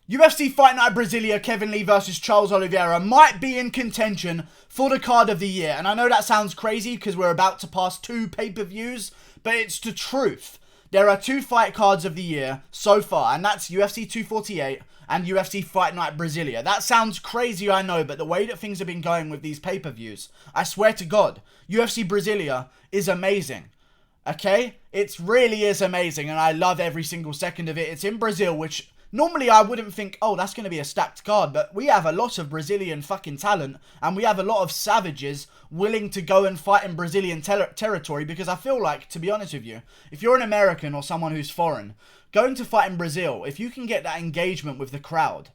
UFC Fight Night Brasilia, Kevin Lee versus Charles Oliveira might be in contention for the card of the year. And I know that sounds crazy because we're about to pass 2 pay-per-views, but it's the truth. There are 2 fight cards of the year so far, and that's UFC 248 and UFC Fight Night Brasilia. That sounds crazy, I know, but the way that things have been going with these pay-per-views, I swear to God, UFC Brasilia is amazing. Okay? It really is amazing, and I love every single second of it. It's in Brazil, which normally I wouldn't think, oh, that's going to be a stacked card, but we have a lot of Brazilian fucking talent, and we have a lot of savages willing to go and fight in Brazilian territory, because I feel like, to be honest with you, if you're an American or someone who's foreign, going to fight in Brazil, if you can get that engagement with the crowd,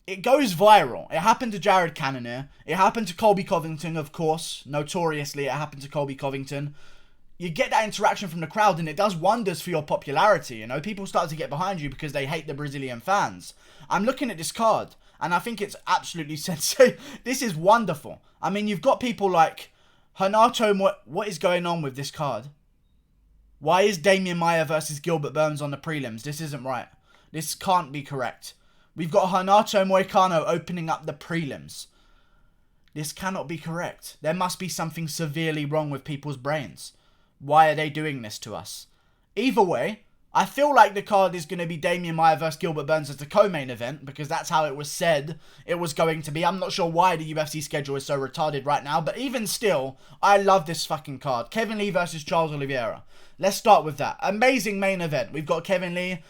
it goes viral. It happened to Jared Cannonier. It happened to Colby Covington, of course. Notoriously, it happened to Colby Covington. You get that interaction from the crowd and it does wonders for your popularity, you know. People start to get behind you because they hate the Brazilian fans. I'm looking at this card and I think it's absolutely sensational. This is wonderful. I mean, you've got people like Renato. What is going on with this card? Why is Damian Maia versus Gilbert Burns on the prelims? This isn't right. This can't be correct. We've got Renato Moicano opening up the prelims. This cannot be correct. There must be something severely wrong with people's brains. Why are they doing this to us? Either way, I feel like the card is going to be Damian Maia versus Gilbert Burns as the co-main event, because that's how it was said it was going to be. I'm not sure why the UFC schedule is so retarded right now, but even still, I love this fucking card. Kevin Lee versus Charles Oliveira. Let's start with that. Amazing main event. We've got Kevin Lee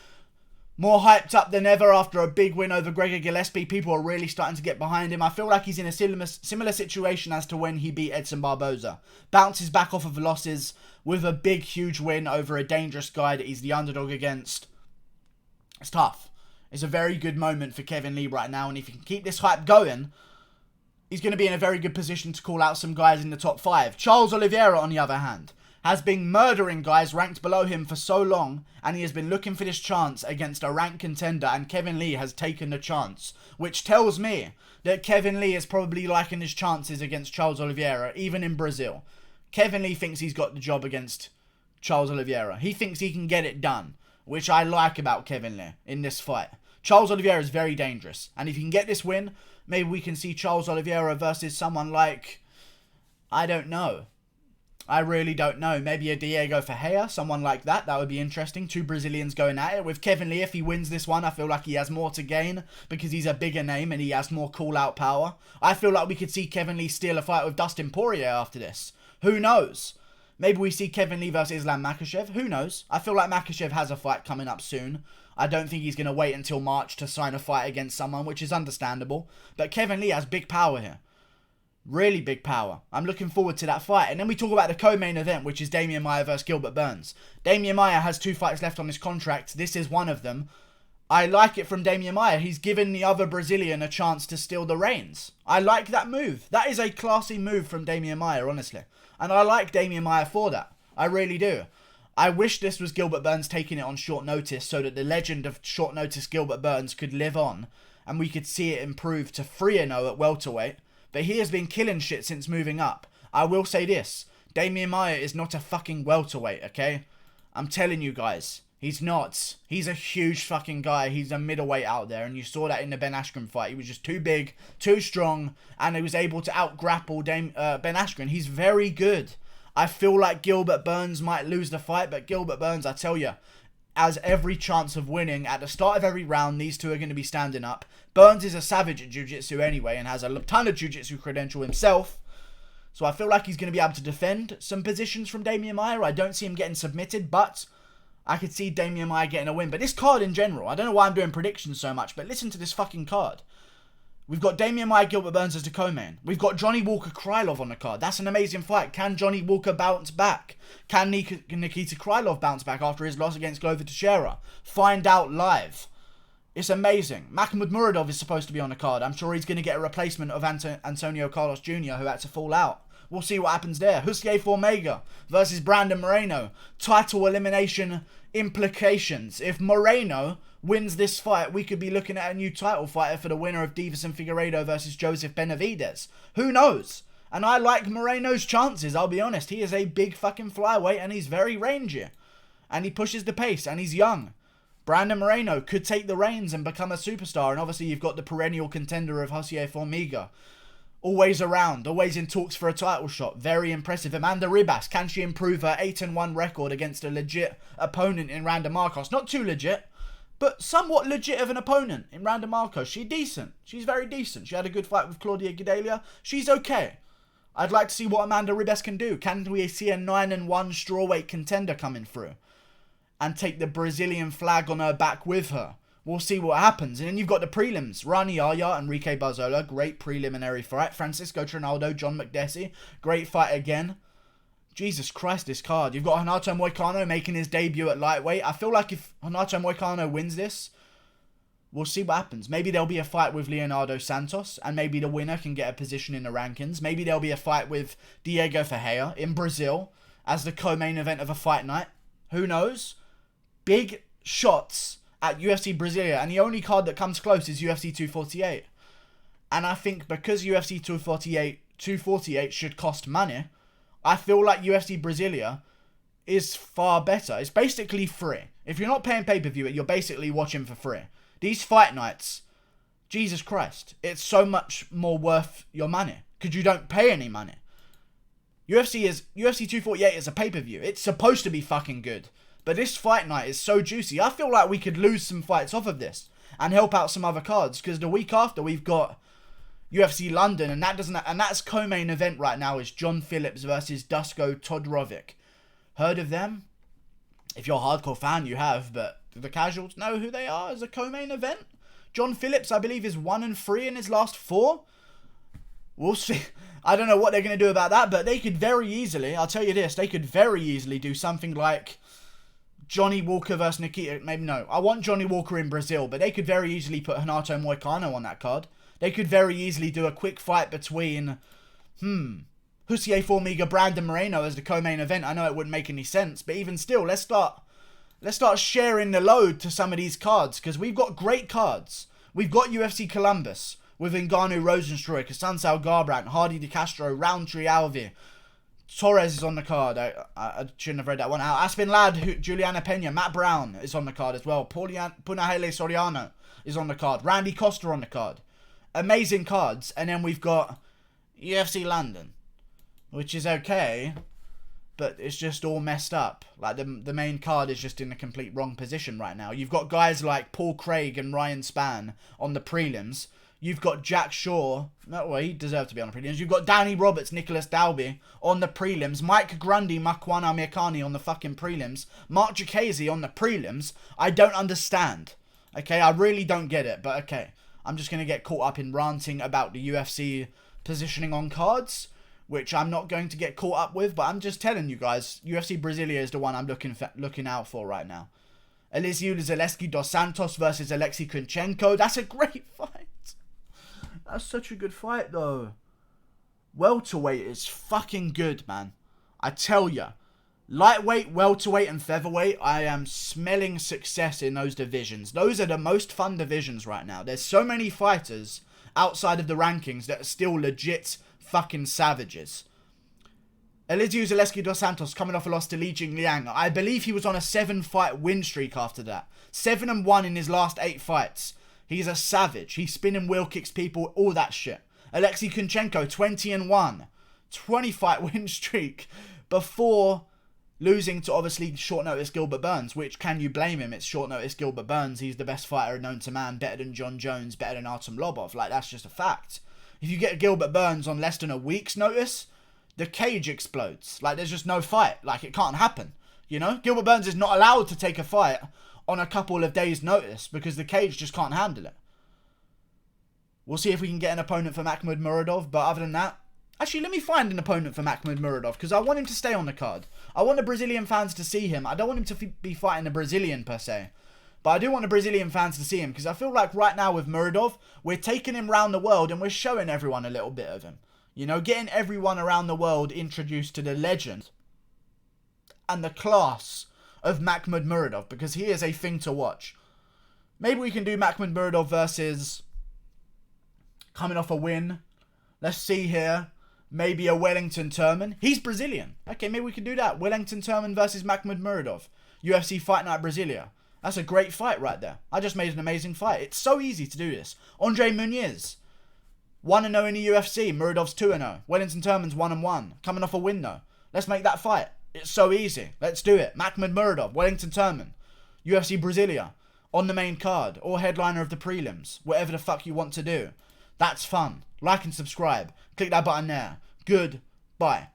more hyped up than ever after a big win over Gregor Gillespie. People are really starting to get behind him. I feel like he's in a similar situation as to when he beat Edson Barboza. Bounces back off of losses with a big, huge win over a dangerous guy that he's the underdog against. It's tough. It's a very good moment for Kevin Lee right now, and if he can keep this hype going, he's going to be in a very good position to call out some guys in the top 5. Charles Oliveira, on the other hand, has been murdering guys ranked below him for so long, and he has been looking for this chance against a ranked contender, and Kevin Lee has taken the chance, which tells me that Kevin Lee is probably liking his chances against Charles Oliveira, even in Brazil. Kevin Lee thinks he's got the job against Charles Oliveira. He thinks he can get it done, which I like about Kevin Lee in this fight. Charles Oliveira is very dangerous, and if he can get this win, maybe we can see Charles Oliveira versus someone like, I don't know. I really don't know. Maybe a Diego Ferreira, someone like that. That would be interesting. 2 Brazilians going at it. With Kevin Lee, if he wins this one, I feel like he has more to gain because he's a bigger name and he has more call-out power. I feel like we could see Kevin Lee steal a fight with Dustin Poirier after this. Who knows? Maybe we see Kevin Lee versus Islam Makhachev. Who knows? I feel like Makhachev has a fight coming up soon. I don't think he's going to wait until March to sign a fight against someone, which is understandable. But Kevin Lee has big power here. Really big power. I'm looking forward to that fight. And then we talk about the co-main event, which is Damian Maia versus Gilbert Burns. Damian Maia has 2 fights left on his contract. This is one of them. I like it from Damian Maia. He's given the other Brazilian a chance to steal the reins. I like that move. That is a classy move from Damian Maia, honestly. And I like Damian Maia for that. I really do. I wish this was Gilbert Burns taking it on short notice so that the legend of short notice Gilbert Burns could live on and we could see it improve to 3-0 at welterweight. But he has been killing shit since moving up. I will say this. Damian Maia is not a fucking welterweight, okay? I'm telling you guys. He's not. He's a huge fucking guy. He's a middleweight out there. And you saw that in the Ben Askren fight. He was just too big, too strong. And he was able to out-grapple Ben Askren. He's very good. I feel like Gilbert Burns might lose the fight. But Gilbert Burns, I tell you, has every chance of winning. At the start of every round, these two are going to be standing up. Burns is a savage at jiu-jitsu anyway and has a ton of jiu-jitsu credential himself. So I feel like he's going to be able to defend some positions from Damian Maia. I don't see him getting submitted, but I could see Damian Maia getting a win. But this card in general, I don't know why I'm doing predictions so much, but listen to this fucking card. We've got Damian Maia, Gilbert Burns as the co-main. We've got Johnny Walker Krylov on the card. That's an amazing fight. Can Johnny Walker bounce back? Can Nikita Krylov bounce back after his loss against Glover Teixeira? Find out live. It's amazing. Makhmud Muradov is supposed to be on the card. I'm sure he's going to get a replacement of Antonio Carlos Jr. who had to fall out. We'll see what happens there. Huskier Formega versus Brandon Moreno. Title elimination implications. If Moreno wins this fight, we could be looking at a new title fighter for the winner of Davison Figueiredo versus Joseph Benavidez. Who knows? And I like Moreno's chances, I'll be honest. He is a big fucking flyweight and he's very rangy. And he pushes the pace and he's young. Brandon Moreno could take the reins and become a superstar. And obviously you've got the perennial contender of Jose Formiga. Always around, always in talks for a title shot. Very impressive. Amanda Ribas, can she improve her 8-1 record against a legit opponent in Randa Marcos? Not too legit, but somewhat legit of an opponent in Randa Marcos. She's decent. She's very decent. She had a good fight with Claudia Gadelha. She's okay. I'd like to see what Amanda Ribas can do. Can we see a 9-1 strawweight contender coming through and take the Brazilian flag on her back with her? We'll see what happens. And then you've got the prelims. Rani Yaya, Enrique Barzola. Great preliminary fight. Francisco Trinaldo, John McDessie. Great fight again. Jesus Christ, this card. You've got Renato Moicano making his debut at lightweight. I feel like if Renato Moicano wins this, we'll see what happens. Maybe there'll be a fight with Leonardo Santos, and maybe the winner can get a position in the rankings. Maybe there'll be a fight with Diego Ferreira in Brazil as the co-main event of a fight night. Who knows? Big shots at UFC Brasilia, and the only card that comes close is UFC 248. And I think because UFC 248 should cost money, I feel like UFC Brasilia is far better. It's basically free. If you're not paying pay-per-view, you're basically watching for free. These fight nights, Jesus Christ, it's so much more worth your money because you don't pay any money. UFC 248 is a pay-per-view. It's supposed to be fucking good. But this fight night is so juicy. I feel like we could lose some fights off of this and help out some other cards because the week after we've got UFC London, and that's co-main event right now is John Phillips versus Dusko Todorovic. Heard of them? If you're a hardcore fan, you have, but the casuals know who they are as a co-main event. John Phillips, I believe, is 1-3 in his last 4. We'll see. I don't know what they're going to do about that, but they could very easily, I'll tell you this, they could very easily do something like Johnny Walker versus Nikita. Maybe no. I want Johnny Walker in Brazil, but they could very easily put Renato Moicano on that card. They could very easily do a quick fight between, Jose Formiga, Brandon Moreno as the co-main event. I know it wouldn't make any sense, but even still, let's start sharing the load to some of these cards because we've got great cards. We've got UFC Columbus with Ngannou Rosenstruik, Sansao Garbrandt, Hardy De Castro, Roundtree Alvi. Torres is on the card. I shouldn't have read that one out. Aspen Ladd, Juliana Pena, Matt Brown is on the card as well. Punahele Soriano is on the card. Randy Costa on the card. Amazing cards. And then we've got UFC London, which is okay, but it's just all messed up. Like, the main card is just in a complete wrong position right now. You've got guys like Paul Craig and Ryan Spann on the prelims. You've got Jack Shaw. No, well, he deserved to be on the prelims. You've got Danny Roberts, Nicholas Dalby on the prelims. Mike Grundy, Makwan Amirkhani on the fucking prelims. Mark Jacasey on the prelims. I don't understand. Okay, I really don't get it, but okay. I'm just going to get caught up in ranting about the UFC positioning on cards, which I'm not going to get caught up with, but I'm just telling you guys, UFC Brasilia is the one I'm looking out for right now. Eliseu Zaleski dos Santos versus Alexei Kunchenko. That's a great fight. That's such a good fight, though. Welterweight is fucking good, man. I tell ya. Lightweight, welterweight, and featherweight, I am smelling success in those divisions. Those are the most fun divisions right now. There's so many fighters outside of the rankings that are still legit fucking savages. Eliseu Zaleski dos Santos coming off a loss to Li Jingliang. I believe he was on a 7-fight win streak after that. 7-1 in his last 8 fights. He's a savage. He spin and wheel kicks people, all that shit. Alexei Kunchenko, 20-1. 20-fight win streak before losing to, obviously, short-notice Gilbert Burns, which, can you blame him? It's short-notice Gilbert Burns. He's the best fighter known to man, better than John Jones, better than Artem Lobov. Like, that's just a fact. If you get Gilbert Burns on less than a week's notice, the cage explodes. Like, there's just no fight. Like, it can't happen. You know? Gilbert Burns is not allowed to take a fight on a couple of days' notice because the cage just can't handle it. We'll see if we can get an opponent for Makhmud Muradov, but other than that, actually, let me find an opponent for Makhmud Muradov because I want him to stay on the card. I want the Brazilian fans to see him. I don't want him to be fighting a Brazilian per se, but I do want the Brazilian fans to see him because I feel like right now with Muradov, we're taking him around the world and we're showing everyone a little bit of him. You know, getting everyone around the world introduced to the legend and the class of Makhmud Muradov because he is a thing to watch. Maybe we can do Makhmud Muradov versus, coming off a win, let's see here, maybe a Wellington Turman. He's Brazilian. Okay, maybe we can do that. Wellington Turman versus Makhmud Muradov. UFC Fight Night Brasilia. That's a great fight right there. I just made an amazing fight. It's so easy to do this. Andre Muniz, 1-0 in the UFC. Muradov's 2-0. Wellington Turman's 1-1. Coming off a win though. Let's make that fight. It's so easy. Let's do it. Makhmud Muradov, Wellington Turman, UFC Brasilia, on the main card, or headliner of the prelims. Whatever the fuck you want to do. That's fun. Like and subscribe. Click that button there. Goodbye.